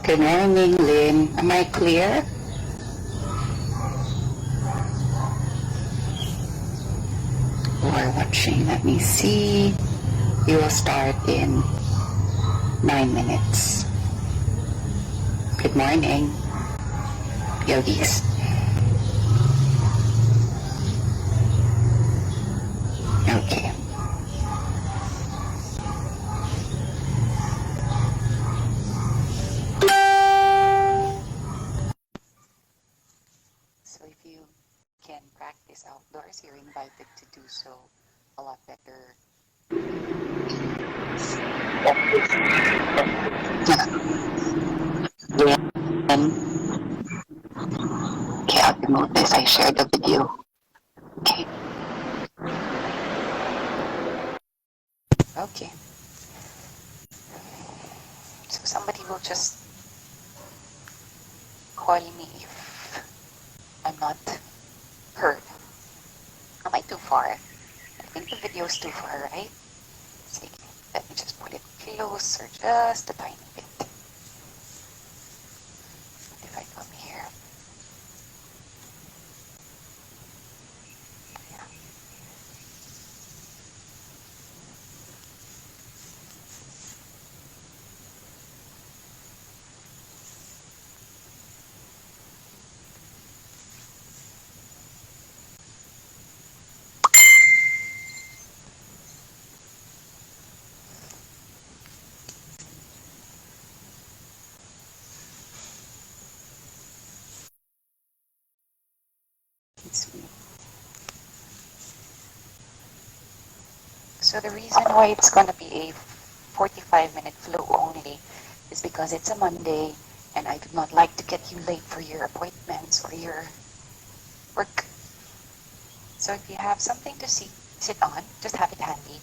Good morning, Lynn. Am I clear? We're watching. Let me see. You will start in 9 minutes. Good morning, yogis. Okay. So if you can practice outdoors, you're invited to do so a lot better. Okay, I'll remove this. I shared the video. Okay. Okay. So somebody will just call me if I'm not heard. Am I too far? I think the video is too far, right? See, let me just put it closer just a tiny bit. If I come here. Yeah. It's me. So the reason why it's going to be a 45-minute flow only is because it's a Monday and I do not like to get you late for your appointments or your work. So if you have something to sit on, just have it handy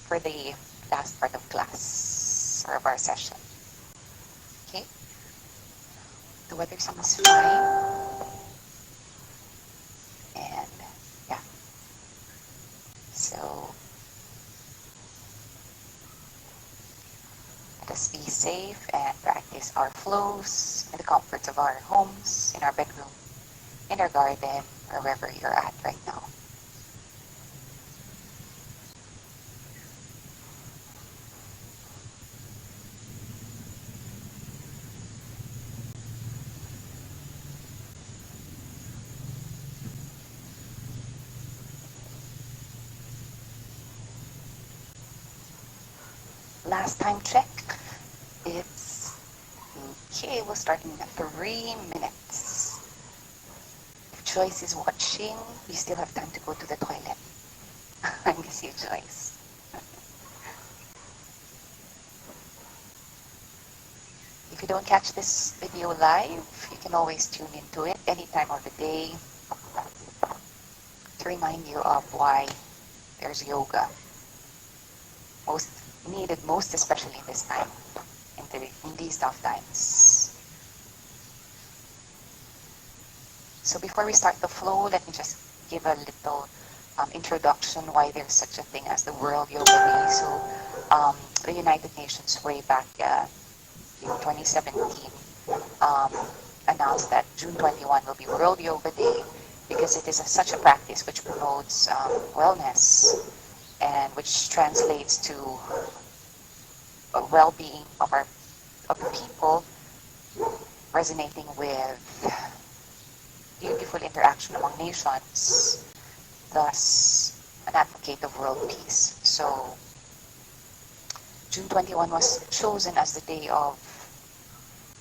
for the last part of class or of our session. Okay? The weather seems fine. And yeah. So let us be safe and practice our flows in the comforts of our homes, in our bedroom, in our garden, or wherever you're at right now. Last time check, it's okay. We'll start in 3 minutes. If Joyce is watching, you still have time to go to the toilet. I miss you, Joyce. If you don't catch this video live, you can always tune into it any time of the day to remind you of why there's yoga. Most needed, most especially in this time, in these tough times. So before we start the flow, let me just give a little introduction why there's such a thing as the World Yoga Day. So the United Nations way back in 2017 announced that June 21 will be World Yoga Day because it is such a practice which promotes wellness and which translates to well-being of the people, resonating with beautiful interaction among nations, thus an advocate of world peace. So June 21 was chosen as the day of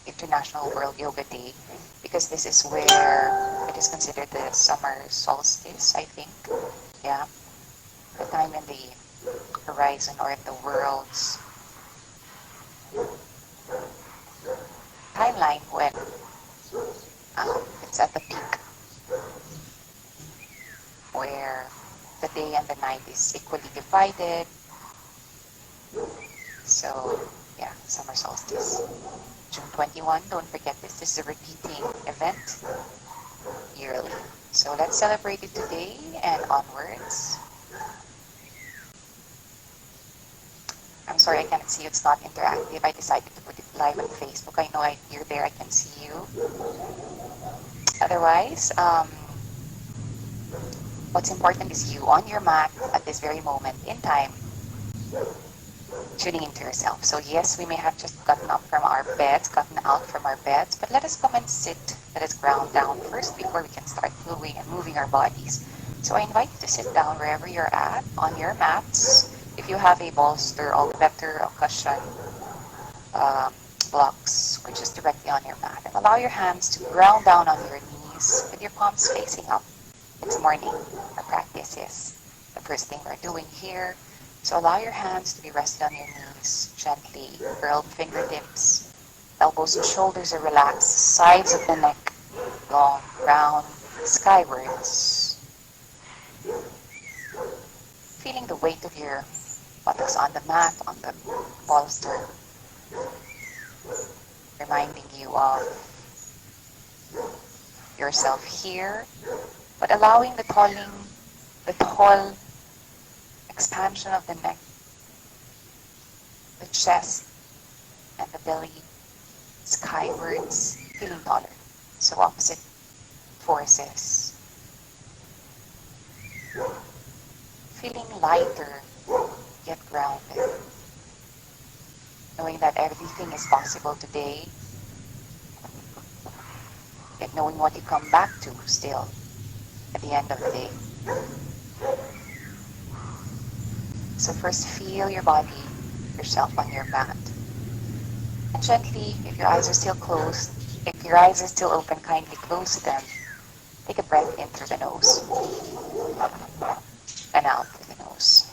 International World Yoga Day because this is where it is considered the summer solstice, I think. Yeah. The time in the horizon or in the world's timeline when it's at the peak where the day and the night is equally divided. So yeah, summer solstice. June 21, don't forget this is a repeating event yearly. So let's celebrate it today and onwards. I'm sorry I cannot see you. It's not interactive. I decided to put it live on Facebook. I know you're there. I can see you. Otherwise, what's important is you on your mat at this very moment in time, tuning into yourself. So yes, we may have just gotten up from our beds, gotten out from our beds, but let us come and sit. Let us ground down first before we can start moving and moving our bodies. So I invite you to sit down wherever you're at on your mats. If you have a bolster, all the better, a cushion, um, blocks, or just directly on your mat. And allow your hands to ground down on your knees with your palms facing up. It's morning. Our practice is the first thing we're doing here. So allow your hands to be rested on your knees, gently curled fingertips. Elbows and shoulders are relaxed, sides of the neck long, round, skywards. Feeling the weight of your buttocks on the mat, on the bolster, reminding you of yourself here, but allowing the tall expansion of the neck, the chest, and the belly skywards, feeling taller. So opposite forces. Feeling lighter, yet grounded. Knowing that everything is possible today, yet knowing what you come back to still at the end of the day. So first feel your body, yourself on your mat. And gently, if your eyes are still closed, if your eyes are still open, kindly close them. Take a breath in through the nose and out through the nose.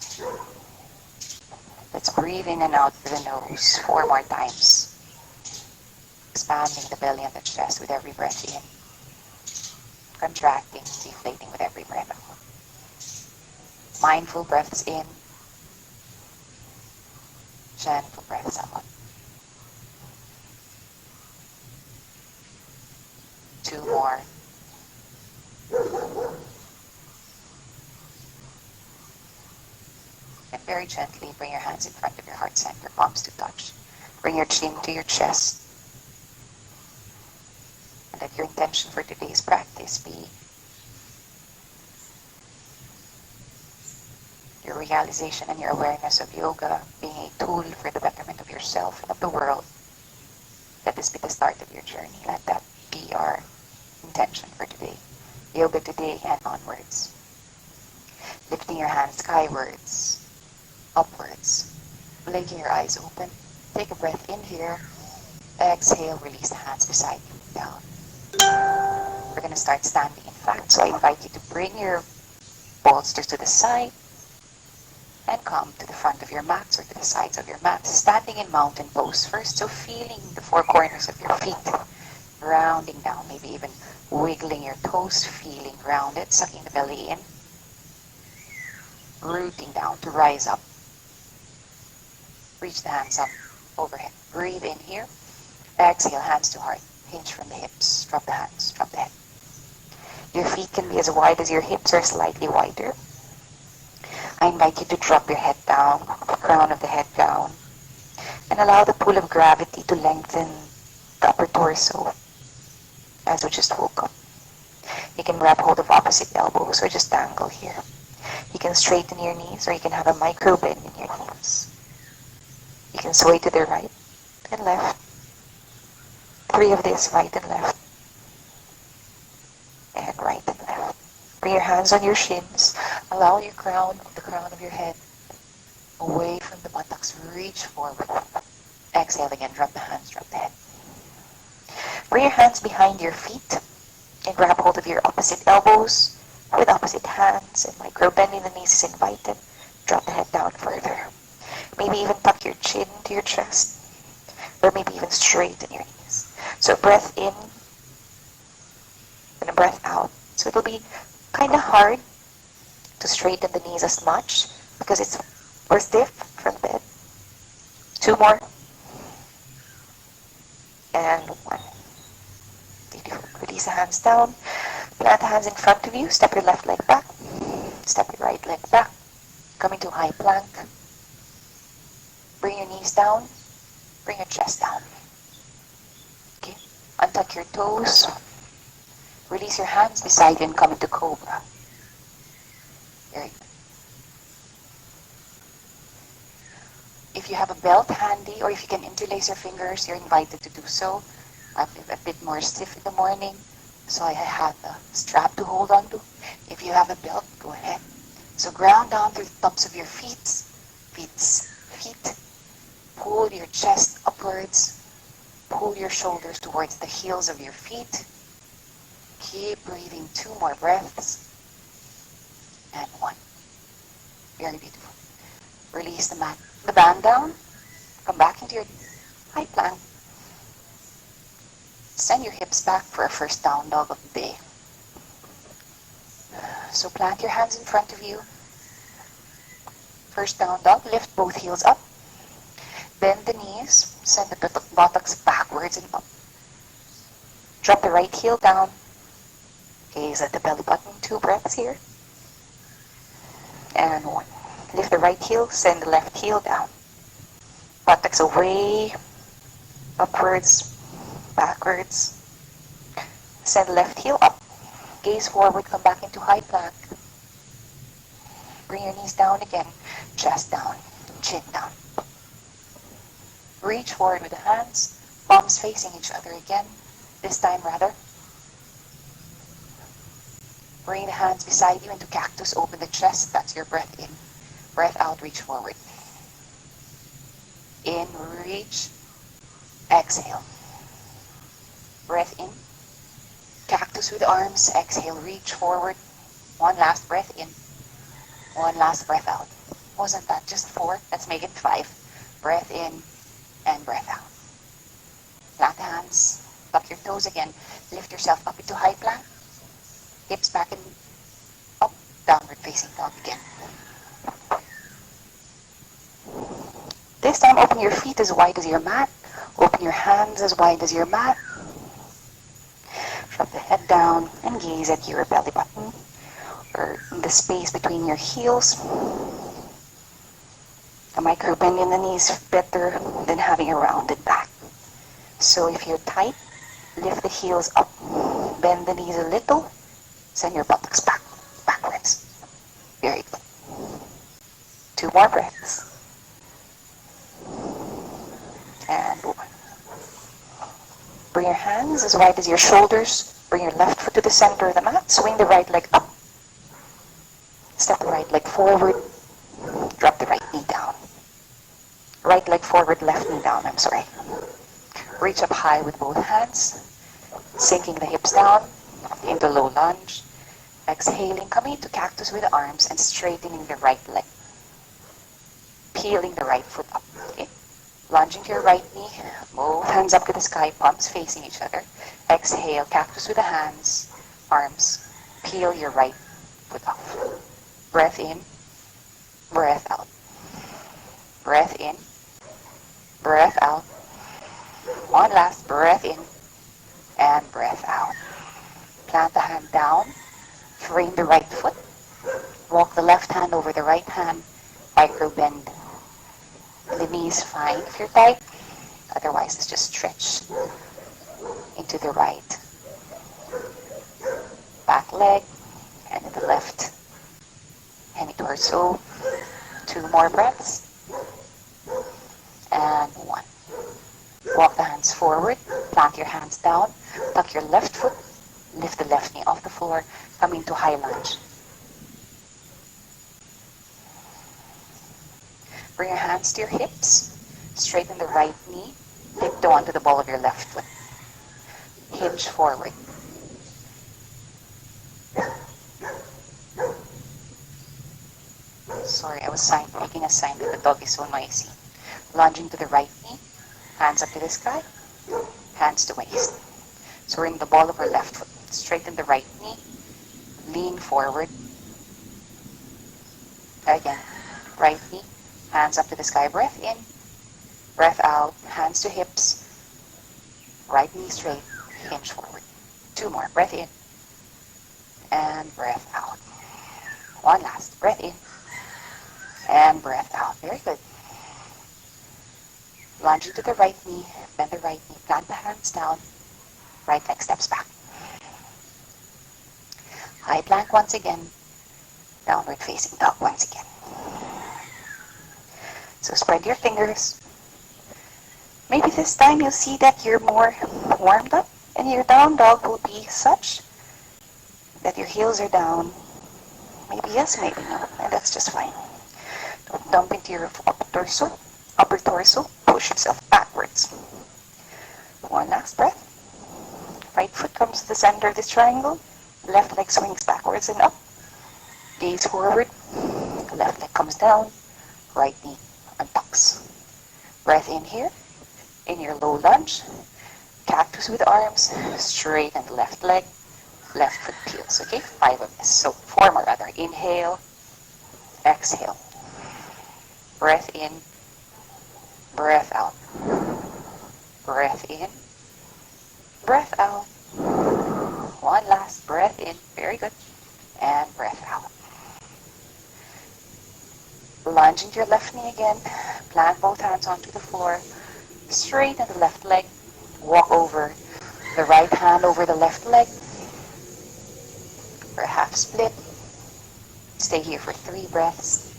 Let's breathe in and out through the nose 4 more times. Expanding the belly and the chest with every breath in. Contracting, deflating with every breath out. Mindful breaths in. Gentle breaths out. 2 more. And very gently bring your hands in front of your heart center, palms to touch. Bring your chin to your chest. And let your intention for today's practice be your realization and your awareness of yoga being a tool for the betterment of yourself and of the world. Let this be the start of your journey. Let that be our intention for today. Yoga today and onwards. Lifting your hands skywards, upwards, blinking your eyes open. Take a breath in here. Exhale, release the hands beside you, down. We're going to start standing, in fact, so I invite you to bring your bolsters to the side and come to the front of your mats or to the sides of your mats, standing in mountain pose first, so feeling the 4 corners of your feet, rounding down, maybe even wiggling your toes, feeling rounded, sucking the belly in, rooting down to rise up. Reach the hands up overhead. Breathe in here. Exhale, hands to heart. Hinge from the hips. Drop the hands. Drop the head. Your feet can be as wide as your hips or slightly wider. I invite you to drop your head down, the crown of the head down, and allow the pull of gravity to lengthen the upper torso as we just woke up. You can grab hold of opposite elbows or just dangle here. You can straighten your knees or you can have a micro bend in your knees. You can sway to the right and left. 3 of this, right and left. And right and left. Bring your hands on your shins. Allow the crown of your head away from the buttocks. Reach forward. Exhale again. Drop the hands. Drop the head. Bring your hands behind your feet and grab hold of your opposite elbows with opposite hands, and micro bend in the knees is invited. Drop the head down further. Maybe even tuck your chin to your chest, or maybe even straighten your knees. So breath in and a breath out. So it'll be kind of hard to straighten the knees as much because we're stiff from bed. 2 more. And 1. Beautiful. Release the hands down. Plant the hands in front of you. Step your left leg back. Step your right leg back. Come into high plank. Bring your knees down. Bring your chest down. Okay. Untuck your toes. Release your hands beside you and come into cobra. Very good. If you have a belt handy or if you can interlace your fingers, you're invited to do so. I'm a bit more stiff in the morning, so I have a strap to hold on to. If you have a belt, go ahead. So ground down through the tops of your feet. Pull your chest upwards. Pull your shoulders towards the heels of your feet. Keep breathing. 2 more breaths. And 1. Very beautiful. Release the band down. Come back into your high plank. Send your hips back for a first down dog of the day. So plant your hands in front of you. First down dog, lift both heels up. Bend the knees, send the buttocks backwards and up. Drop the right heel down. Gaze at the belly button. 2 breaths here. And 1. Lift the right heel, send the left heel down. Buttocks away, upwards, backwards. Send the left heel up. Gaze forward, come back into high plank. Bring your knees down again. Chest down, chin down. Reach forward with the hands, palms facing each other again. This time rather. Bring the hands beside you into cactus, open the chest, that's your breath in. Breath out, reach forward. In, reach, exhale. Breath in. Cactus with arms, exhale, reach forward. 1 last breath in. 1 last breath out. Wasn't that just 4? Let's make it 5. Breath in and breath out. Plant the hands, tuck your toes again. Lift yourself up into high plank. Hips back and up, downward facing dog again. This time open your feet as wide as your mat. Open your hands as wide as your mat. Drop the head down and gaze at your belly button or the space between your heels. A micro bend in the knees is better than having a rounded back. So if you're tight, lift the heels up, bend the knees a little, send your buttocks backwards. Very good. 2 more breaths. And 1. Bring your hands as wide as your shoulders. Bring your left foot to the center of the mat. Swing the right leg up. Step the right leg forward. Drop the right knee down. Right leg forward, left knee down, I'm sorry. Reach up high with both hands. Sinking the hips down into low lunge. Exhaling, coming into cactus with the arms and straightening the right leg. Peeling the right foot up. Okay. Lunging to your right knee, both hands up to the sky, palms facing each other. Exhale, cactus with the hands, arms. Peel your right foot off. Breath in, breath out. Breath in, breath out. 1 last breath in and breath out. Plant the hand down, frame the right foot. Walk the left hand over the right hand, micro bend. The knees fine if you're tight, otherwise it's just stretch into the right back leg and the left hemi-torso. 2 more breaths and 1. Walk the hands forward, plant your hands down, tuck your left foot, lift the left knee off the floor, come into high lunge. Bring your hands to your hips, straighten the right knee, tiptoe onto the ball of your left foot. Hinge forward. Sorry, I was making a sign that the dog is so noisy. Lunging to the right knee, hands up to the sky, hands to waist. So we're in the ball of our left foot. Straighten the right knee, lean forward. Again, right knee, hands up to the sky, breath in, breath out, hands to hips, right knee straight, hinge forward. 2 more, breath in, and breath out. 1 last, breath in, and breath out. Very good. Lunge into the right knee, bend the right knee, plant the hands down, right leg steps back. High plank once again, downward facing dog once again. So spread your fingers. Maybe this time you'll see that you're more warmed up and your down dog will be such that your heels are down. Maybe yes, maybe no, and that's just fine. Don't dump into your upper torso, push yourself backwards. One last breath. Right foot comes to the center of this triangle, left leg swings backwards and up. Gaze forward, left leg comes down, right knee untucks. Breath in here, in your low lunge, cactus with arms, straighten the left leg, left foot peels, okay? 5 of this, so 4 more rather. Inhale, exhale. Breath in, breath out. Breath in, breath out. One last breath in, very good, and breath out. Lunge into your left knee again, plant both hands onto the floor, straighten the left leg, walk over the right hand over the left leg for a half split. Stay here for 3 breaths.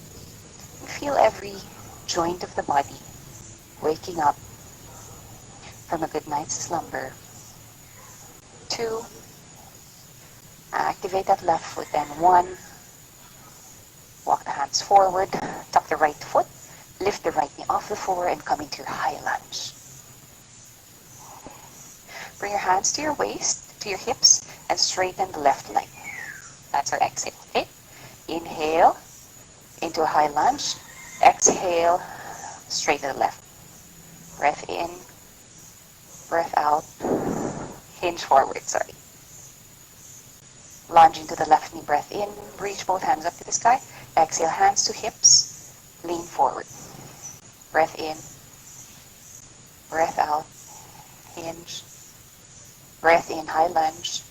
And feel every joint of the body waking up from a good night's slumber. 2, activate that left foot, and 1, walk the hands forward, tuck the right foot, lift the right knee off the floor and come into your high lunge. Bring your hands to your waist, to your hips, and straighten the left leg. That's our exhale, okay? Inhale into a high lunge. Exhale, straighten the left. Breath in, breath out, hinge forward, sorry. Lunge into the left knee, breath in, reach both hands up to the sky. Exhale, hands to hips, lean forward. Breath in, breath out, hinge. Breath in, high lunge.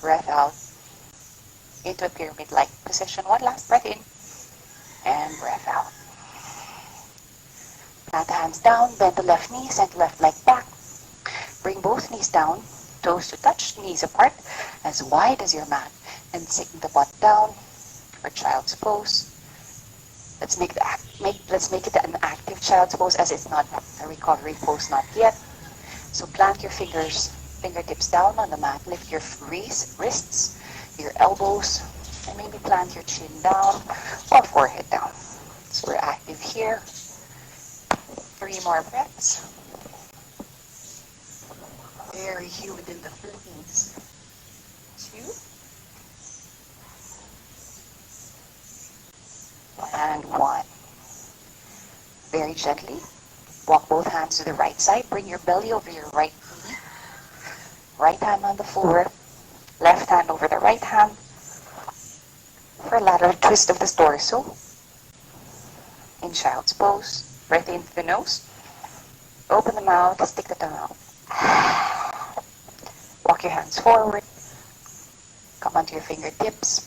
Breath out into a pyramid-like position. One last breath in and breath out. Plant the hands down, bend the left knee, send the left leg back. Bring both knees down, toes to touch, knees apart, as wide as your mat, and sink the butt down for child's pose. Let's make it an active child's pose, as it's not a recovery pose, not yet. So plant your fingertips down on the mat, lift your wrists, your elbows, and maybe plant your chin down or forehead down. So we're active here. 3 more breaths. Very humid in the Philippines. 2. And 1. Very gently, walk both hands to the right side. Bring your belly over your right knee. Right hand on the floor. Left hand over the right hand. For a lateral twist of the torso. In child's pose. Breath in through the nose. Open the mouth, stick the tongue out. Walk your hands forward. Come onto your fingertips.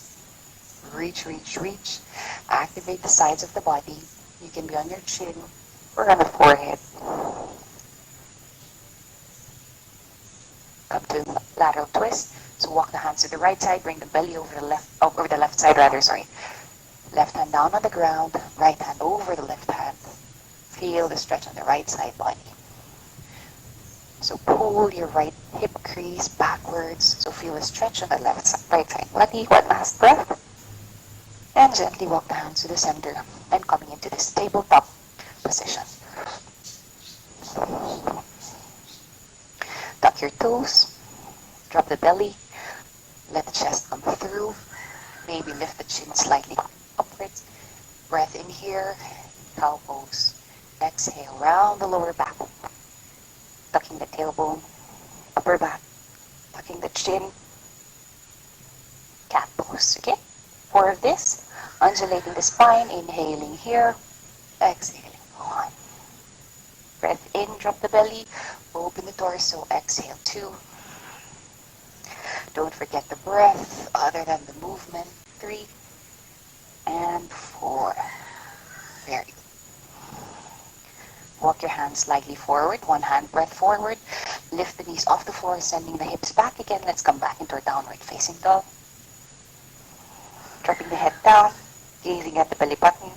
Reach, reach, reach. Activate the sides of the body. You can be on your chin or on the forehead. Come to lateral twist. So walk the hands to the right side. Bring the belly over the left side. Left hand down on the ground. Right hand over the left hand. Feel the stretch on the right side body. So pull your right hip crease backwards. So feel a stretch on the right side body. One last breath. And gently walk the hands to the center and coming into this tabletop position. Tuck your toes. Drop the belly. Let the chest come through. Maybe lift the chin slightly upwards. Breath in here. Cow pose. Exhale, round the lower back. Tucking the tailbone, upper back. Tucking the chin. Cat pose, okay? 4 of this. Undulating the spine, inhaling here. Exhaling. 1. Breath in, drop the belly. Open the torso. Exhale. 2. Don't forget the breath other than the movement. 3 and 4. Very good. Walk your hands slightly forward, one hand breath forward. Lift the knees off the floor, sending the hips back again. Let's come back into our downward facing dog. Dropping the head down, gazing at the belly button.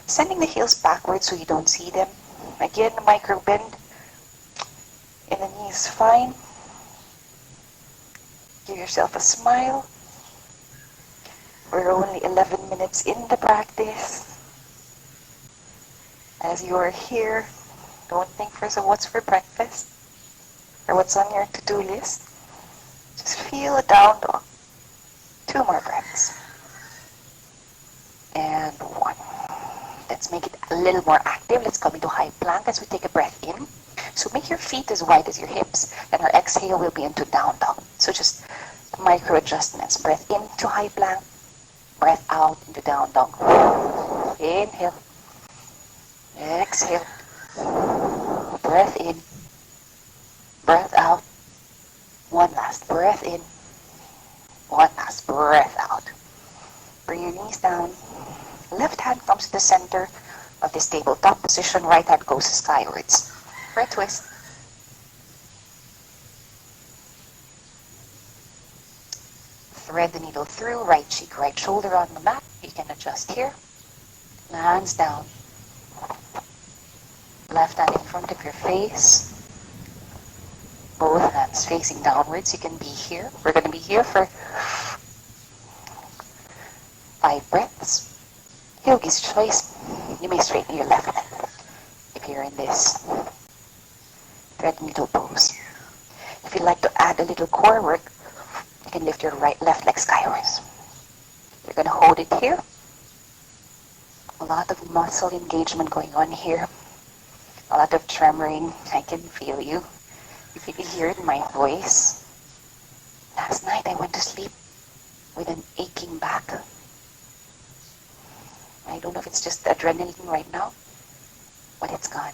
Sending the heels backwards so you don't see them. Again, micro bend in the knees, fine. Give yourself a smile. We're only 11 minutes in the practice. As you are here, don't think what's for breakfast or what's on your to-do list. Just feel a down dog. 2 more breaths. And 1. Let's make it a little more active. Let's come into high plank as we take a breath in. So make your feet as wide as your hips, and our exhale will be into down dog. So just micro adjustments. Breath into high plank, breath out into down dog. Inhale. Exhale. Breath in. Breath out. One last breath in. One last breath out. Bring your knees down. Left hand comes to the center of this tabletop position. Right hand goes skywards. For a twist. Thread the needle through. Right cheek, right shoulder on the mat. You can adjust here. Hands down. Left hand in front of your face. Both hands facing downwards. You can be here. We're going to be here for 5 breaths. Yogi's choice. You may straighten your left leg if you're in this thread needle pose. If you'd like to add a little core work, you can lift your left leg skywards. You're going to hold it here. A lot of muscle engagement going on here. A lot of tremoring. I can feel you. If you can hear it in my voice. Last night I went to sleep with an aching back. I don't know if it's just adrenaline right now, but it's gone.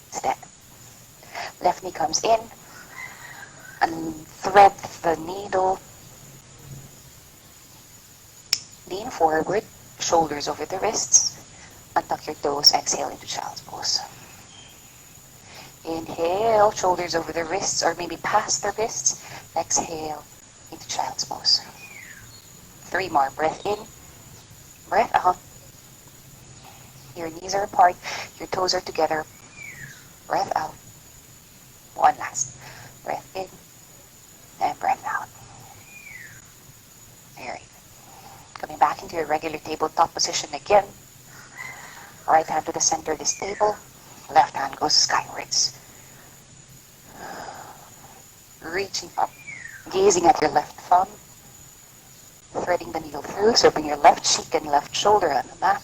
It's dead. Left knee comes in and thread the needle. Lean forward, shoulders over the wrists. Untuck your toes, exhale into child's pose. Inhale, shoulders over the wrists or maybe past the wrists. Exhale into child's pose. 3 more. Breath in, breath out. Your knees are apart, your toes are together. Breath out. 1 last. Breath in and breath out. Very good. Coming back into your regular tabletop position again. Right hand to the center of this table. Left hand goes skywards. Reaching up, gazing at your left thumb. Threading the needle through, so bring your left cheek and left shoulder on the mat.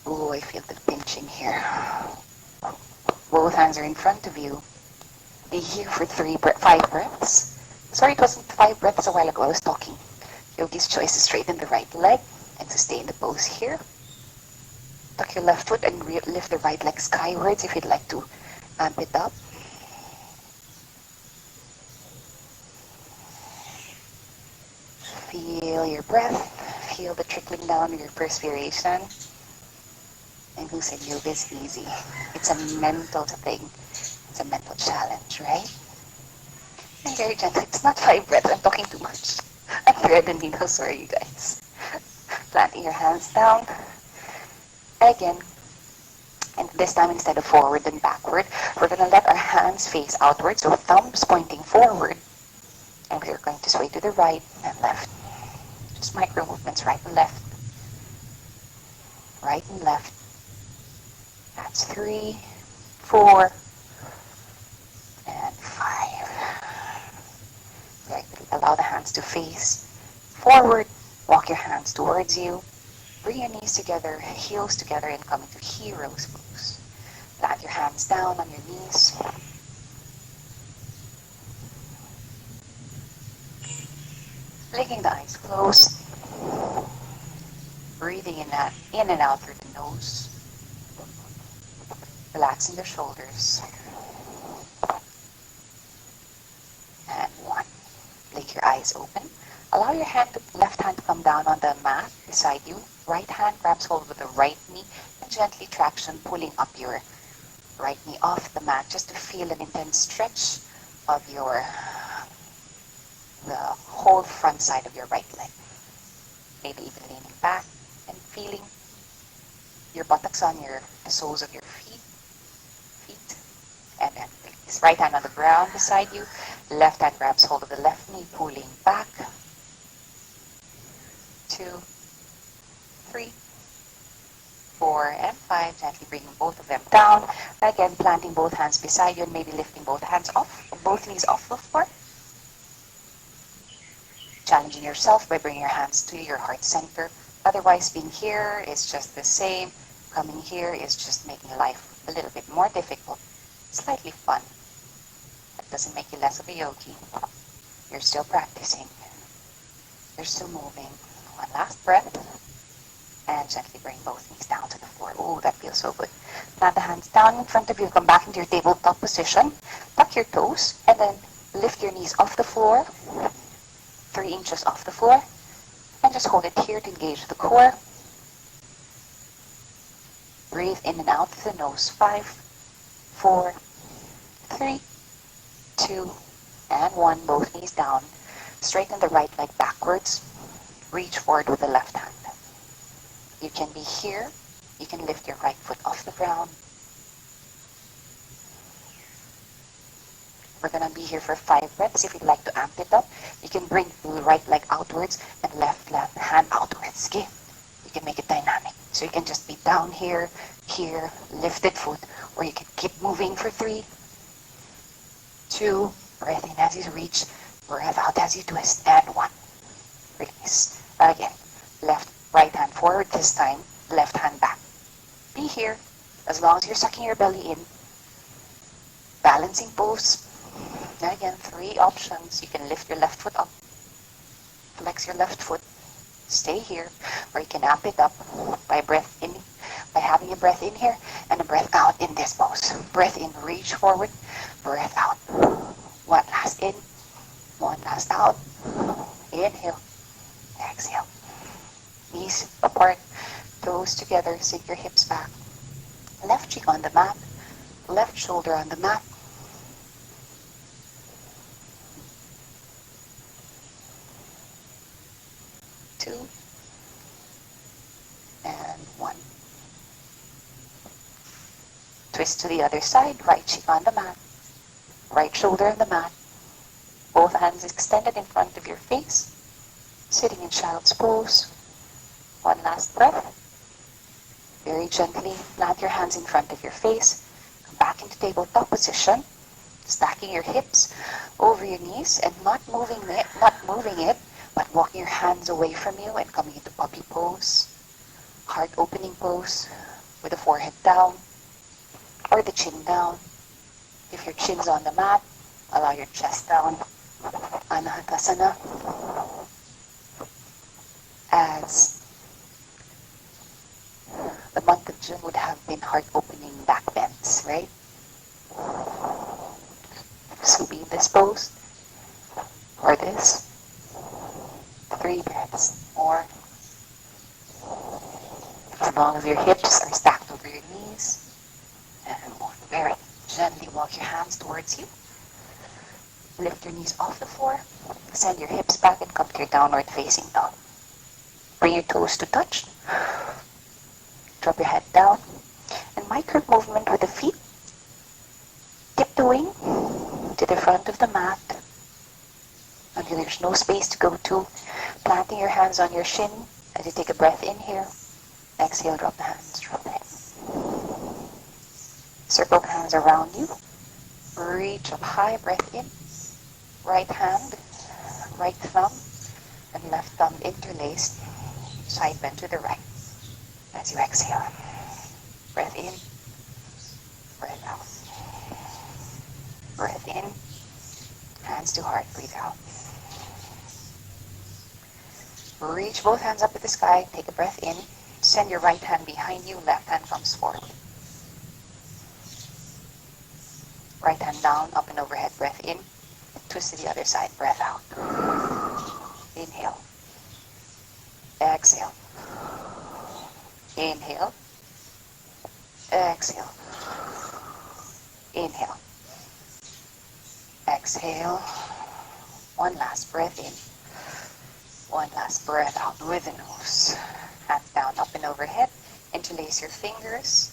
Oh, I feel the pinching here. Both hands are in front of you. Be here for 5 breaths. Sorry, it wasn't 5 breaths a while ago. I was talking. Yogi's choice is straighten the right leg and sustain the pose here. Tuck your left foot and lift the right leg skywards if you'd like to amp it up. Feel your breath. Feel the trickling down of your perspiration. And who said yoga is easy? It's a mental thing. It's a mental challenge, right? And very gentle. It's not 5 breaths. I'm talking too much. I'm thread and needle. Sorry, you guys. Planting your hands down. Again. And this time, instead of forward and backward, we're going to let our hands face outward. So thumbs pointing forward. And we're going to sway to the right and left. Just micro movements, right and left. Right and left. That's 3, 4, and 5. Very good. Allow the hands to face forward. Walk your hands towards you. Bring your knees together, heels together, and come into hero's pose. Plant your hands down on your knees. Blinking the eyes closed. Breathing in and out through the nose. Relaxing the shoulders. And 1. Blink your eyes open. Allow your left hand to come down on the mat beside you. Right hand grabs hold of the right knee and gently traction, pulling up your right knee off the mat just to feel an intense stretch of the whole front side of your right leg. Maybe even leaning back and feeling your buttocks on the soles of your feet. And then release. Right hand on the ground beside you. Left hand grabs hold of the left knee, pulling back. 2, 3, 4, and 5. Gently bringing both of them down. Again, planting both hands beside you and maybe lifting both knees off the floor. Challenging yourself by bringing your hands to your heart center. Otherwise, being here is just the same. Coming here is just making life a little bit more difficult. Slightly fun. That doesn't make you less of a yogi. You're still practicing. You're still moving. One last breath. And gently bring both knees down to the floor. Ooh, that feels so good. Plant the hands down in front of you. Come back into your tabletop position. Tuck your toes. And then lift your knees off the floor. 3 inches off the floor. And just hold it here to engage the core. Breathe in and out through the nose. 5, 4, 3, 2, and 1. Both knees down. Straighten the right leg backwards. Reach forward with the left hand. You can be here. You can lift your right foot off the ground. We're going to be here for 5 breaths. If you'd like to amp it up, you can bring the right leg outwards and left hand outwards. Okay? You can make it dynamic. So you can just be down here, lifted foot, or you can keep moving for 3, 2, breath in as you reach, breath out as you twist, and 1. Release. Again, right hand forward this time, left hand back. Be here as long as you're sucking your belly in. Balancing pose. And again, 3 options. You can lift your left foot up, flex your left foot, stay here, or you can amp it up by having a breath in here and a breath out in this pose. Breath in, reach forward, breath out. 1 last in, 1 last out. Inhale, exhale. Knees apart, toes together, sink your hips back. Left cheek on the mat, left shoulder on the mat. 2, and 1. Twist to the other side, right cheek on the mat, right shoulder on the mat. Both hands extended in front of your face, sitting in child's pose. 1 last breath. Very gently plant your hands in front of your face. Come back into tabletop position, stacking your hips over your knees and not moving it, but walking your hands away from you and coming into puppy pose, heart opening pose with the forehead down or the chin down. If your chin's on the mat, allow your chest down. Anahatasana. As the month of June would have been heart opening back bends, right? So be in this pose or this. 3 breaths more. As long as your hips are stacked over your knees. And more. Very gently walk your hands towards you. Lift your knees off the floor. Send your hips back and come to your downward facing dog. Bring your toes to touch. Drop your head down. And micro movement with the feet. Tiptoeing to the front of the mat until there's no space to go to. Planting your hands on your shin as you take a breath in here. Exhale, drop the hands, drop the head. Circle the hands around you. Reach up high, breath in. Right hand, right thumb, and left thumb interlaced. Side bend to the right. As you exhale. Breath in, breath out. Breath in, hands to heart, breathe out. Reach both hands up to the sky, take a breath in. Send your right hand behind you, left hand comes forward. Right hand down, up and overhead, breath in. Twist to the other side, breath out. Inhale. Exhale. Inhale. Exhale. Inhale. Exhale. One last breath in. One last breath out with the nose. Hands down, up and overhead. Interlace your fingers.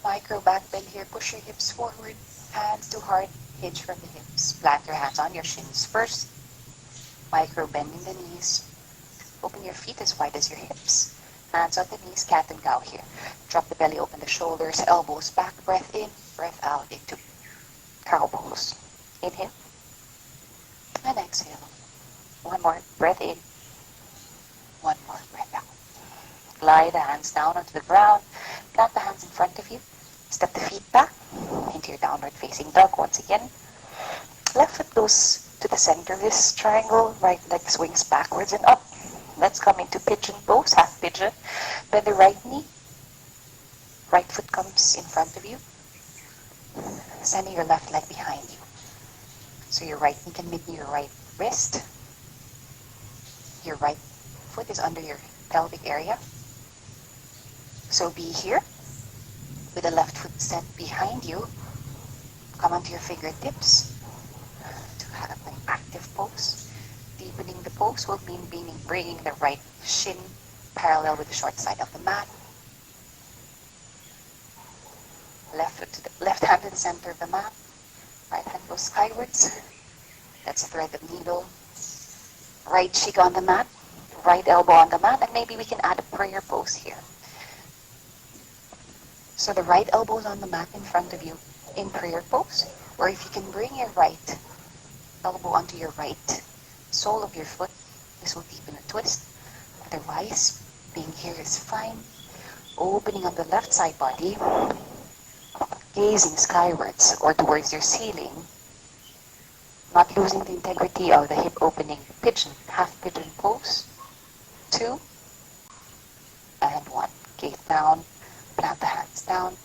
Micro back bend here. Push your hips forward. Hands to heart. Hinge from the hips. Plant your hands on your shins first. Micro bending the knees. Open your feet as wide as your hips. Hands on the knees, cat and cow here. Drop the belly, open the shoulders, elbows back. Breath in, breath out into cow pose. Inhale. And exhale. One more. Breath in. One more. Breath out. Glide the hands down onto the ground. Plant the hands in front of you. Step the feet back into your downward facing dog once again. Left foot goes to the center of this triangle. Right leg swings backwards and up. Let's come into pigeon pose, half pigeon. Bend the right knee. Right foot comes in front of you. Sending your left leg behind you. So your right knee can meet your right wrist. Your right foot is under your pelvic area. So be here with the left foot set behind you. Come onto your fingertips to have an active pose. Deepening the pose will mean bringing the right shin parallel with the short side of the mat. Left hand to the center of the mat. Right hand goes skywards. Let's thread the needle. Right cheek on the mat. Right elbow on the mat. And maybe we can add a prayer pose here. So the right elbow is on the mat in front of you in prayer pose. Or if you can bring your right elbow onto your right sole of your foot, this will deepen a twist. Otherwise, being here is fine. Opening up the left side body, gazing skywards or towards your ceiling, not losing the integrity of the hip opening pigeon, half pigeon pose. 2 and 1. Gaze down, plant the hands down.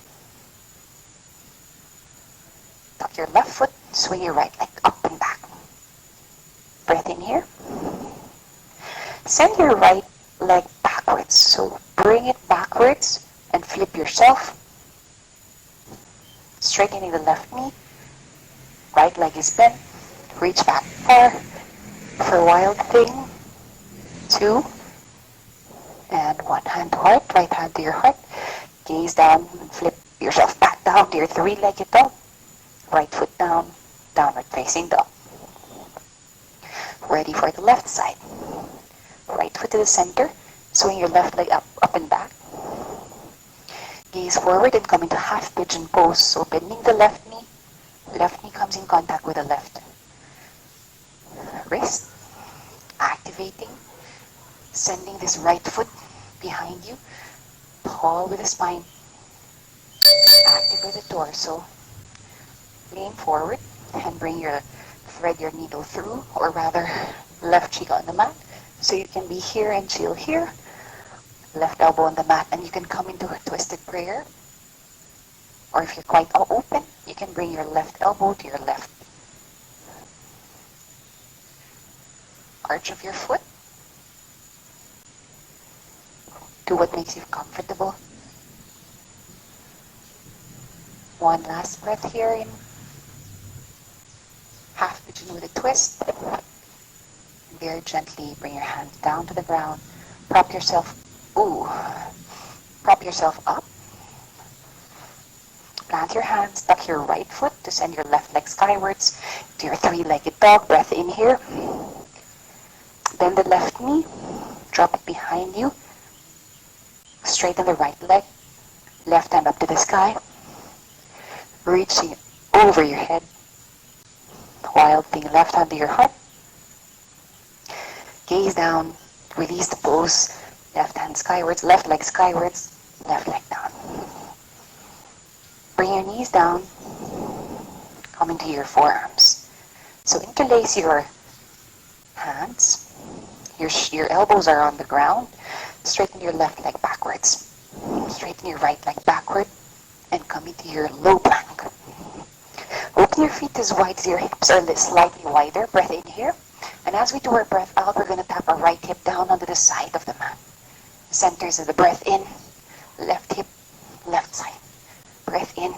Tuck your left foot, swing your right leg up and back. Breath in here. Send your right leg backwards. So bring it backwards and flip yourself. Straightening the left knee. Right leg is bent. Reach back far for wild thing. 2 and 1. Hand to heart, right hand to your heart. Gaze down and flip yourself back down to your three-legged dog. Right foot down, downward facing dog. Ready for the left side. Right foot to the center. Swing your left leg up and back. Gaze forward and come into half pigeon pose. So bending the left knee. Left knee comes in contact with the left wrist. Activating. Sending this right foot behind you. Tall with the spine. Active with the torso. Lean forward and thread your needle through, or rather left cheek on the mat. So you can be here and chill here. Left elbow on the mat, and you can come into a twisted prayer. Or if you're quite open, you can bring your left elbow to your left arch of your foot. Do what makes you comfortable. One last breath here in half pigeon with a twist. Very gently bring your hands down to the ground. Prop yourself up. Plant your hands, tuck your right foot to send your left leg skywards to your three-legged dog. Breath in here. Bend the left knee. Drop it behind you. Straighten the right leg. Left hand up to the sky. Reaching over your head. Wild thing, left hand to your heart. Gaze down. Release the pose. Left hand skywards, left leg skywards, left leg down. Bring your knees down. Come into your forearms. So interlace your hands. Your elbows are on the ground. Straighten your left leg backwards. Straighten your right leg backward. And come into your low plank. Open your feet as wide as your hips are slightly wider. Breath in here. And as we do our breath out, we're going to tap our right hip down onto the side of the mat. Centers of the breath in. Left hip, left side. Breath in.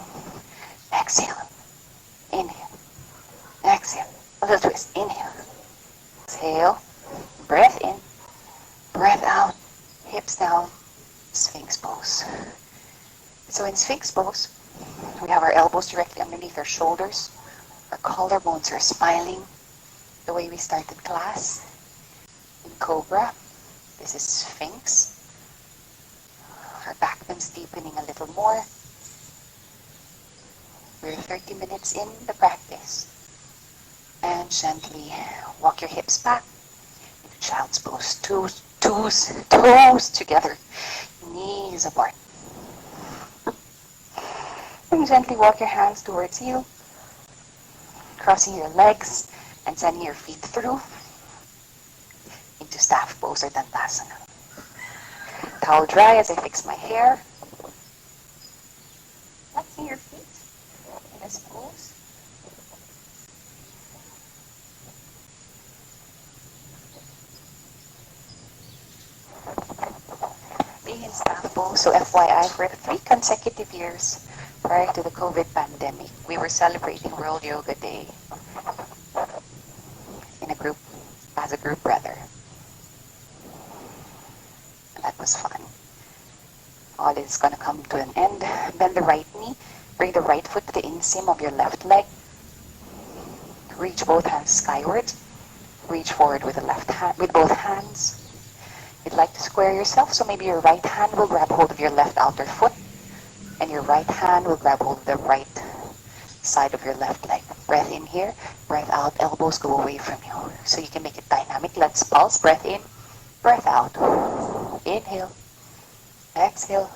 exhale, inhale, exhale, a little twist, inhale, exhale, breath in, breath out, hips down, Sphinx pose. So in Sphinx pose, we have our elbows directly underneath our shoulders, our collarbones are smiling the way we started class. In Cobra, this is Sphinx. Our back bend's deepening a little more. We're 30 minutes in the practice. And gently walk your hips back into child's pose. Toes together, knees apart. And gently walk your hands towards you, crossing your legs and sending your feet through into staff pose or Dandasana. Towel dry as I fix my hair. Flexing your feet in this pose. Being in staff pose, so FYI, for 3 consecutive years prior to the COVID pandemic, we were celebrating World Yoga Day in a group, as a group rather. And that was fun. All is going to come to an end. Bend the right knee. Bring the right foot to the inseam of your left leg. Reach both hands skyward. Reach forward with the left hand, with both hands. You'd like to square yourself, so maybe your right hand will grab hold of your left outer foot, and your right hand will grab hold of the right side of your left leg. Breath in here, breath out, elbows go away from you. So you can make it dynamic. Let's pulse. Breath in, breath out. Inhale, exhale.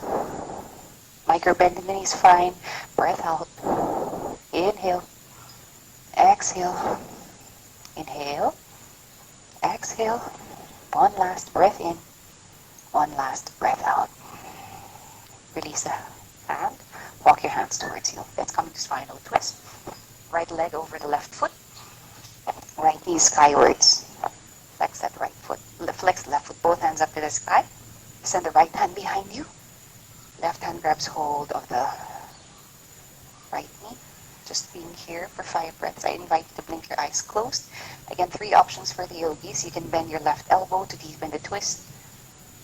Micro bend in the knees, fine. Breath out. Inhale, exhale. Inhale, exhale. One last breath in, one last breath out. Release the hand, walk your hands towards you. Let's come to spinal twist. Right leg over the left foot, right knee skywards. Flex that right foot, flex the left foot, both hands up to the sky. Send the right hand behind you. Left hand grabs hold of the right knee. Just being here for 5 breaths. I invite you to blink your eyes closed. Again, 3 options for the yogis. You can bend your left elbow to deepen the twist.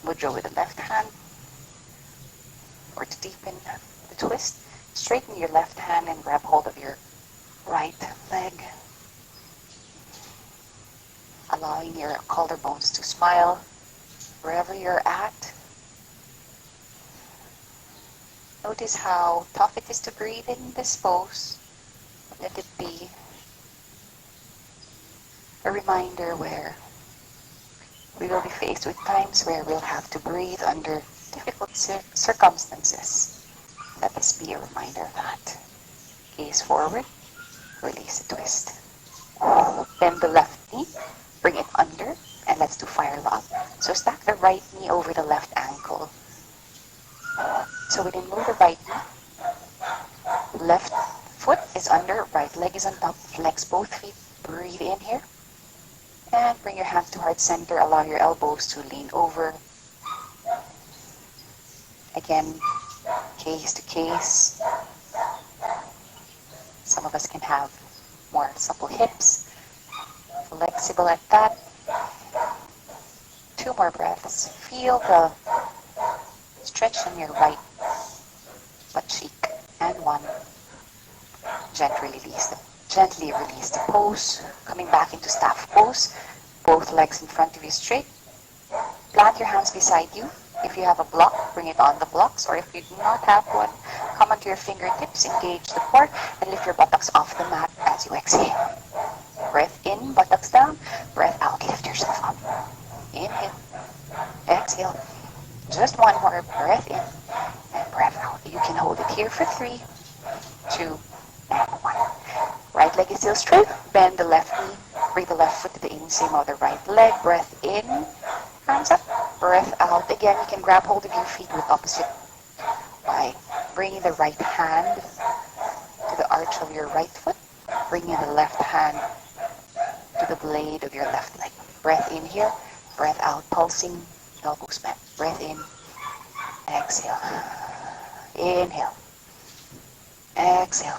Mudra with the left hand. Or to deepen the twist. Straighten your left hand and grab hold of your right leg. Allowing your collarbones to smile wherever you're at. Notice how tough it is to breathe in this pose. Let it be a reminder where we will be faced with times where we'll have to breathe under difficult circumstances. Let this be a reminder of that. Gaze forward, release the twist. Bend the left knee, bring it under, and let's do fire lock. So stack the right knee over the left ankle. So we then move the right knee. Left foot is under, right leg is on top. Flex both feet. Breathe in here. And bring your hands to heart center. Allow your elbows to lean over. Again, case to case. Some of us can have more supple hips. Flexible at that. 2 more breaths. Feel the stretch in your right butt cheek. And 1. Gently release the pose. Coming back into staff pose. Both legs in front of you straight. Plant your hands beside you. If you have a block, bring it on the blocks. Or if you do not have one, come onto your fingertips, engage the core, and lift your buttocks off the mat as you exhale. Breath in, buttocks down. Breath out, lift yourself up. Inhale. Exhale. Just 1 more. Breath in and breath out. You can hold it here for 3, 2, and 1. Right leg is still straight. Bend the left knee. Bring the left foot to the inseam of the right leg. Breath in. Hands up. Breath out. Again, you can grab hold of your feet with opposite by bringing the right hand to the arch of your right foot. Bringing the left hand to the blade of your left leg. Breath in here. Breath out. Pulsing. Elbows bent. Breath in. Exhale. Inhale. Exhale.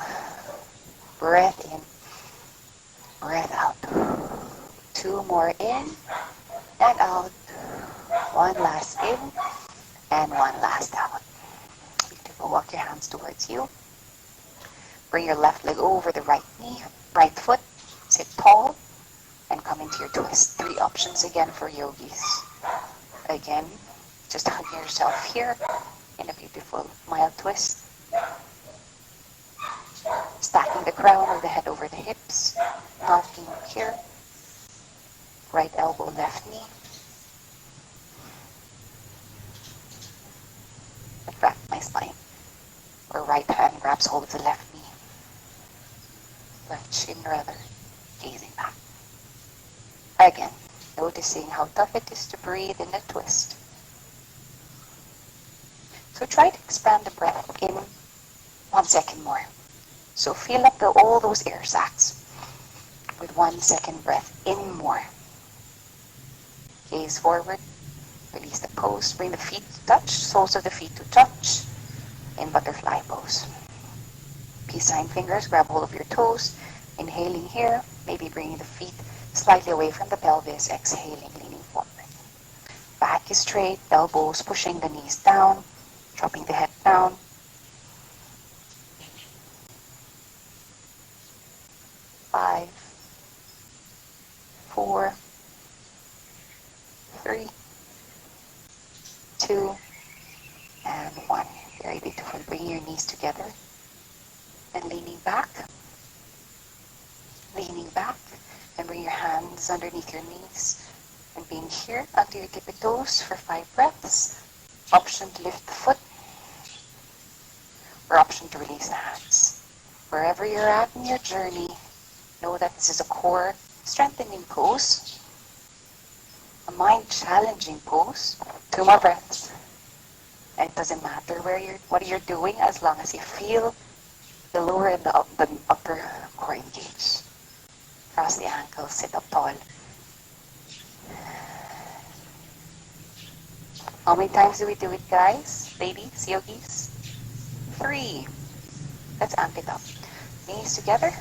Breath in, breath out. 2 more in and out. 1 last in and 1 last out. Beautiful. Walk your hands towards you. Bring your left leg over the right knee, right foot. Sit tall and come into your twist. 3 options again for yogis. Again, just hugging yourself here in a beautiful mild twist. Stacking the crown of the head over the hips. Knocking here. Right elbow, left knee. In fact, my spine. Or right hand grabs hold of the left knee. Left shin rather, gazing back. Again, noticing how tough it is to breathe in the twist. So try to expand the breath in 1 second more. So fill up all those air sacs with 1 second breath in more. Gaze forward, release the pose, bring the feet to touch, soles of the feet to touch in butterfly pose. Peace sign fingers, grab hold of your toes, inhaling here, maybe bringing the feet slightly away from the pelvis, exhaling, leaning forward. Back is straight, elbows pushing the knees down, dropping the head down. Five, 4, 3, 2, and 1. Very beautiful. Bring your knees together and leaning back, and bring your hands underneath your knees and being here under your tippy toes for 5 breaths. Option to lift the foot or option to release the hands. Wherever you're at in your journey, know that this is a core strengthening pose, a mind challenging pose. 2 more breaths. And it doesn't matter what you're doing as long as you feel the lower and the upper core engaged. Cross the ankles, sit up tall. How many times do we do it, guys? Ladies, yogis? 3. Let's amp it up. Knees together,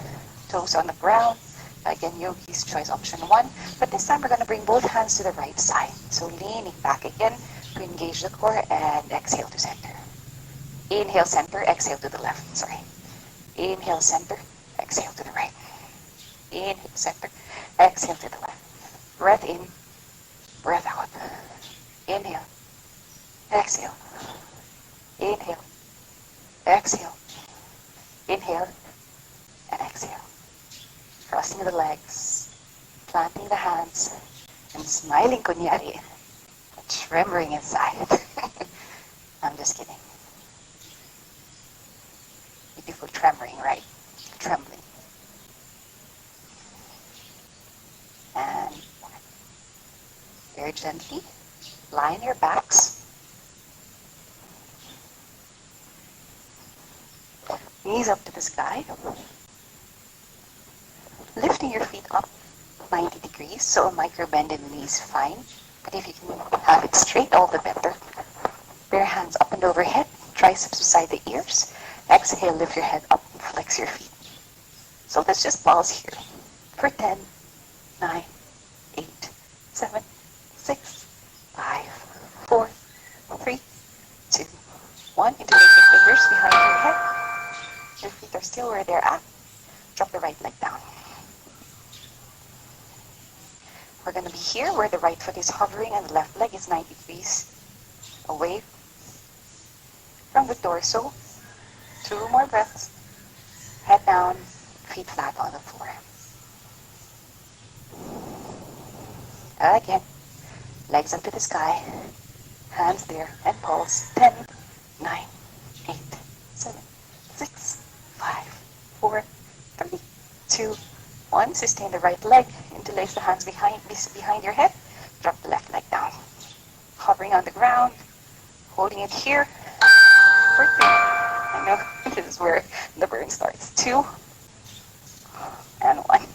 toes on the ground. Again, yogis choice option 1. But this time we're going to bring both hands to the right side. So leaning back again to engage the core and exhale to center. Inhale center, exhale to the left. Sorry. Inhale center, exhale to the right. Inhale center, exhale to the left. Breath in, breath out. Inhale, exhale. Inhale, exhale. Inhale and exhale. Crossing the legs, planting the hands, and smiling kunyari. Tremoring inside. I'm just kidding. Beautiful tremoring, right? Trembling. And very gently lie on your backs. Knees up to the sky. Lifting your feet up 90 degrees, so a micro bend in the knees is fine. But if you can have it straight, all the better. Bare hands up and overhead, triceps beside the ears. Exhale, lift your head up, flex your feet. So let's just pause here for 10, 9, 8, 7, 6, 5, 4, 3, 2, 1. Interlace your fingers behind your head. Your feet are still where they're at. Drop the right leg down. We're going to be here where the right foot is hovering and the left leg is 90 degrees away from the torso. 2 more breaths. Head down, feet flat on the floor. Again, legs up to the sky, hands there, and pulse. 10, 9, 8, 7, 6, 5, 4, 3, 2, 1. Sustain the right leg. Interlace the hands behind your head. Drop the left leg down. Hovering on the ground. Holding it here for 3. I know this is where the burn starts. 2 and 1.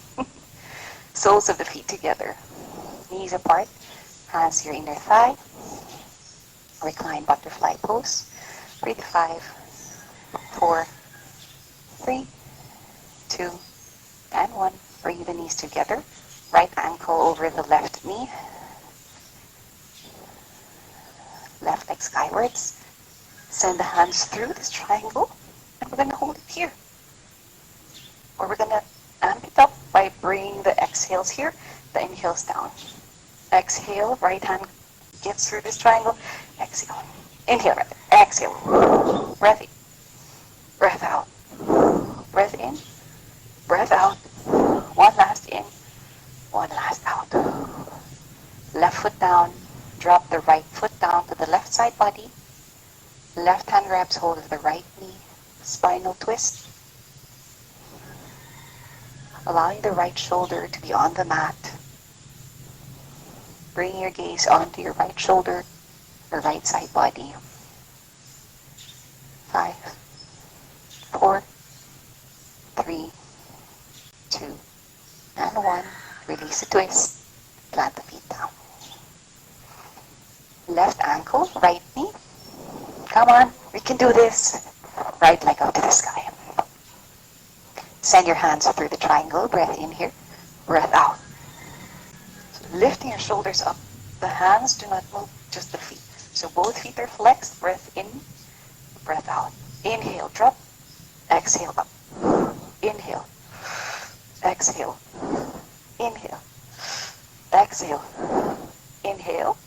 Soles of the feet together. Knees apart. Hands to your inner thigh. Recline butterfly pose. Breathe. 5, 4, 3, 2, 2, and 1. Bring the knees together. Right ankle over the left knee. Left leg skywards. Send the hands through this triangle. And we're going to hold it here. Or we're going to amp it up by bringing the exhales here, the inhales down. Exhale, right hand gets through this triangle. Exhale. Inhale, rather. Exhale. Breath in. Breath out. Breath in. Breath out. One last in. One last out. Left foot down. Drop the right foot down to the left side body. Left hand grabs hold of the right knee. Spinal twist. Allowing the right shoulder to be on the mat. Bring your gaze onto your right shoulder, the right side body. 5, 4, 3, 2, and 1. Release the twist. Plant the feet down. Left ankle, right knee. Come on, we can do this. Right leg up to the sky. Send your hands through the triangle. Breath in here. Breath out. So lifting your shoulders up. The hands do not move, just the feet. So both feet are flexed. Breath in. Breath out. Inhale, drop. Exhale, up. Inhale. Exhale. Inhale. Exhale. Inhale.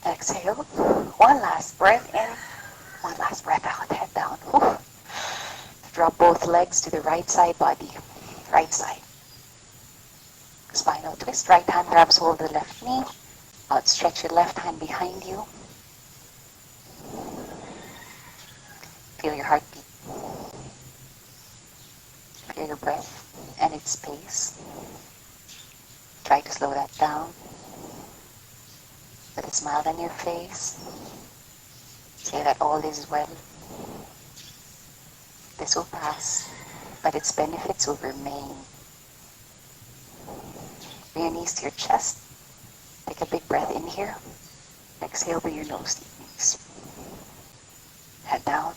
Exhale. One last breath in. One last breath out. Head down. Whew. Drop both legs to the right side body. Right side. Spinal twist. Right hand grabs hold of the left knee. Outstretch your left hand behind you. Feel your heartbeat. Feel your breath and its pace. Try to slow that down. Put a smile on your face. Say that all is well. This will pass, but its benefits will remain. Bring your knees to your chest. Take a big breath in here. Exhale through your nose to your knees. Head down.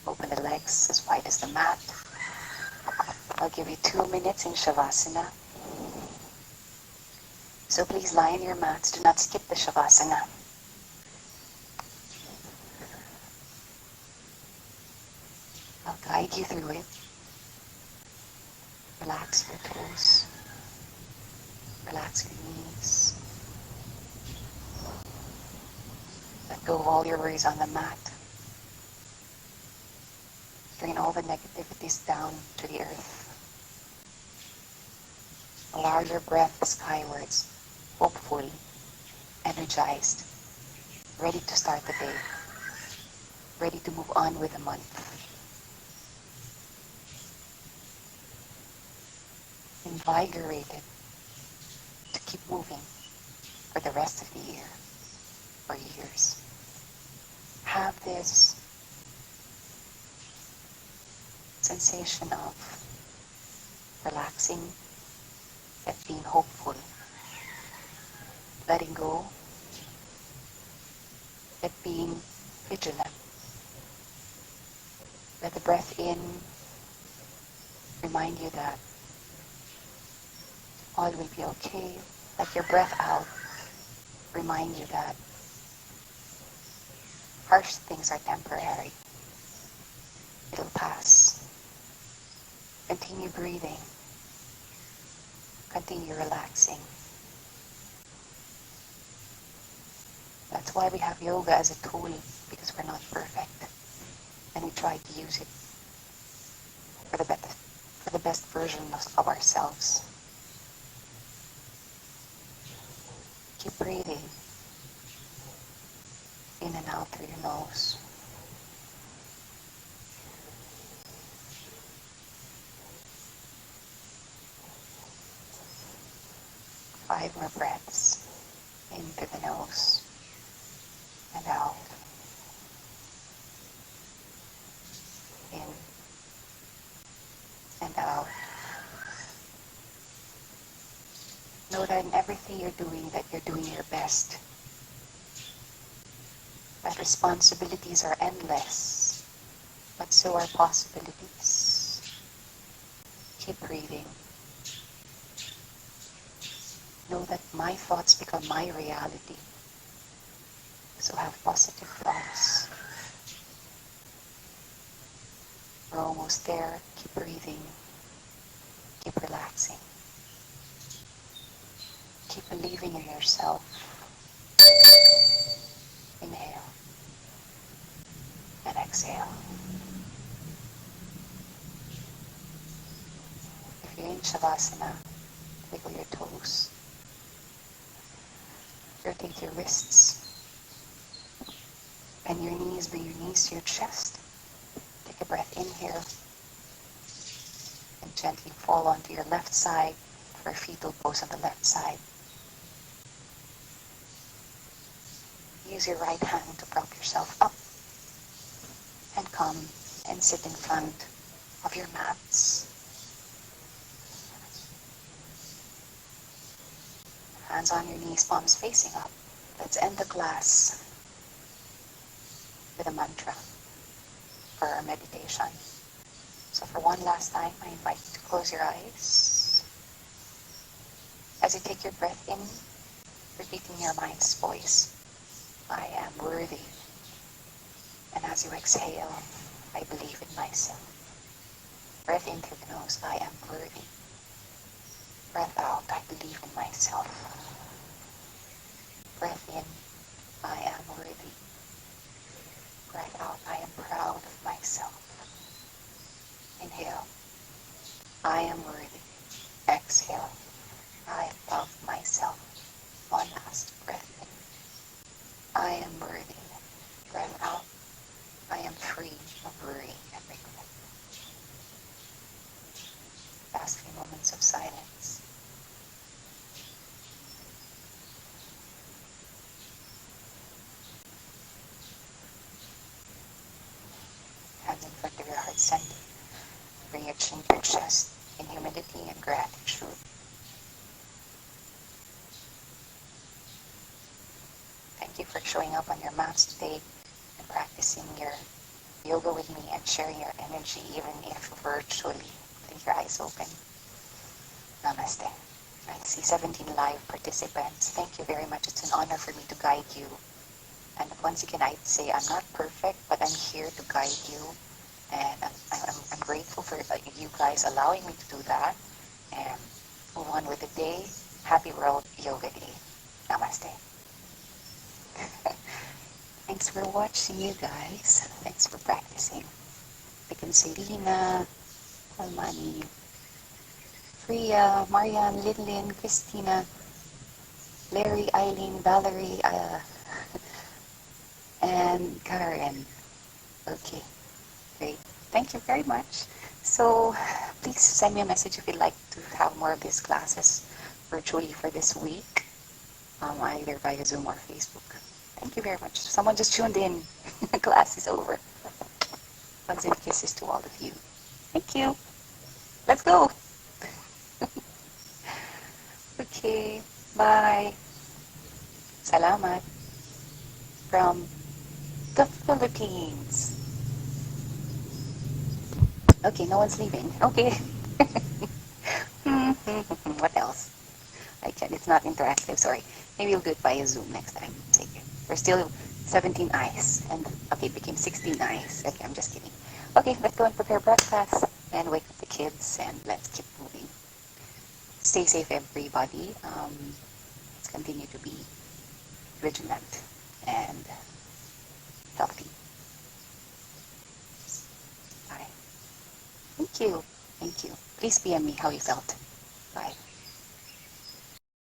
Open the legs as wide as the mat. I'll give you 2 minutes in Shavasana. So please lie on your mats. Do not skip the Shavasana. I'll guide you through it. Relax your toes. Relax your knees. Let go of all your worries on the mat. Drain all the negativities down to the earth. Allow your breath skywards, hopeful, energized, ready to start the day, ready to move on with the month. Invigorated to keep moving for the rest of the year or years. Have this sensation of relaxing, yet being hopeful, letting go, yet being vigilant. Let the breath in remind you that all will be okay. Let your breath out remind you that harsh things are temporary. It'll pass. Continue breathing. Continue relaxing. That's why we have yoga as a tool, because we're not perfect. And we try to use it for the best version of ourselves. Keep breathing in and out through your nose. Five more breaths in through the nose and out. In and out. Know that in everything you're doing, that you're doing your best. That responsibilities are endless, but so are possibilities. keep breathing. Know that my thoughts become my reality. So have positive thoughts. We're almost there. Keep breathing. Keep relaxing. Keep believing in yourself. Inhale and exhale. If you're in Shavasana, wiggle your toes. Rotate your wrists. Bend your knees, bring your knees to your chest. Take a breath in here. And gently fall onto your left side for a fetal pose on the left side. Use your right hand to prop yourself up. And come and sit in front of your mats. Hands on your knees, palms facing up. Let's end the class with a mantra for our meditation. So for one last time, I invite you to close your eyes. As you take your breath in, repeating your mind's voice, I am worthy. And as you exhale, I believe in myself. Breath in through the nose, I am worthy. Breath out, I believe in myself. Breath in, I am worthy. Breath out, I am proud of myself. Inhale, I am worthy. Exhale, I love myself. One last breath in. I am worthy. Breath out, I am free of worry and regret. Last few moments of silence. Hands in front of your heart center. Bring your chin to your chest in humility and gratitude. Thank you for showing up on your mats today and practicing your yoga with me and sharing your energy even if virtually. Keep your eyes open. Namaste. I see 17 live participants. Thank you very much. It's an honor for me to guide you. And once again, I'd say I'm not perfect, but I'm here to guide you. And I'm grateful for you guys allowing me to do that. And move on with the day. Happy World Yoga Day. Namaste. Thanks for watching, you guys. Thanks for practicing. I can say Lina, Almani, Priya, Marian, Lynn, Christina, Larry, Eileen, Valerie, and Karen. Okay, great. Thank you very much. So please send me a message if you'd like to have more of these classes virtually for this week, either via Zoom or Facebook. Thank you very much. Someone just tuned in. The class is over. Hugs and kisses to all of you. Thank you. Let's go. Okay, bye. Salamat from the Philippines. Okay, no one's leaving. Okay. What else? It's not interactive, sorry. Maybe we'll do it via Zoom next time. Sige. We're still 17 eyes. And okay, it became 16 eyes. Okay, I'm just kidding. Okay, let's go and prepare breakfast and wake up the kids and let's keep moving. Stay safe, everybody. Let's continue to be vigilant and healthy. Bye. Thank you. Thank you. Please PM me how you felt. Bye.